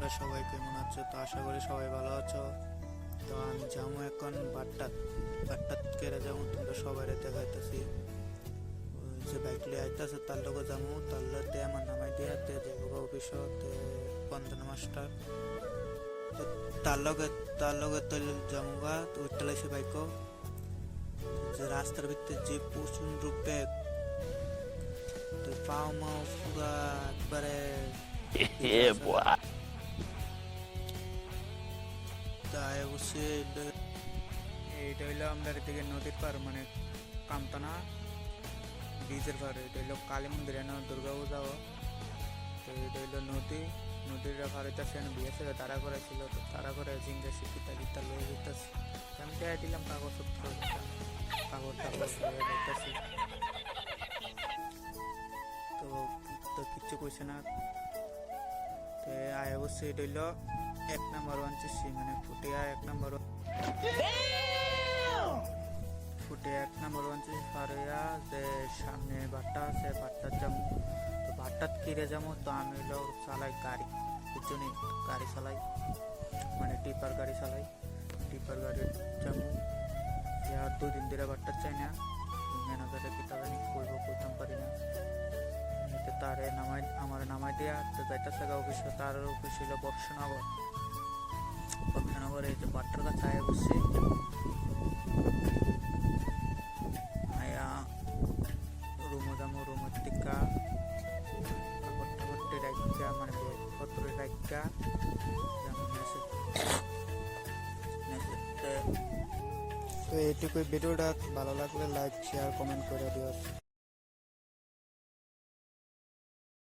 তোমরা সবাই কেমন আছো? তো আশা করি সবাই ভালো আছো। তো আমি যাবো এখন বাট্টাত কেড়ে যাবো, তোমরা সবাই দেখাইতেছি। যে বাইক লিয়ে আইতেছে তার লগে যাবো, তার লগে আমার নামাই দিয়ে যাবো অফিসতে বন্দনা মাস্টার। তো তার লগে তো যাবো গা, তো উঠতে বাইক যে রাস্তার ভিতরে যে প্রচন্ড বেগ, তো পাও মাও পুরা একবারে তাই অবশ্যই এইটা হইলো আমাদের দিকে নদীর পার, মানে কামতানা ব্রিজের পার। এটা হইলো কালী মন্দির, না দুর্গা পূজাও। তো এটা হইলো নদীর পার হইতেছে, বিয়ে ছিল তারা করেছিল, তো তারা করে জিঙ্গা শিক্ষিতা গীতা লয়ে যেতেছে। আমি দেখাই দিলাম কাগজপত্র, কাগজ যেতেছি। তো তো কিচ্ছু কইছে না। তো আয় অবশ্যই এটা হইলো 1 নম্বর 1 মানে ফুটিয়া 1 নম্বর পার হইয়া যে সামনে বাট্টা আছে, বাট্টার যাবো। তো বাট্টাত কিরে যাবো, তো আমি হইলো চালাই গাড়ি, বুঝছনি গাড়ি চালাই, মানে টিপার গাড়ি যাবো। আর 2 দিন ধরে বাট্টার চাই না, ম্যানেজারে কি টাকা নি কইতাম পারি না। তারে আমার নামাই দিয়া তো যাইতেছে অফিসে। তার অফিস ছিল বক্সনগরে। এই যে বাট্টার কাছে আয়া বসছি, আয়া রুমো যাবো। রুমের টিকা কাপড় রাখা, মানে ব্যাগপত্র রাখা। তো এইটুকুই। ভিডিওটা ভালো লাগলে লাইক শেয়ার কমেন্ট করে দিও।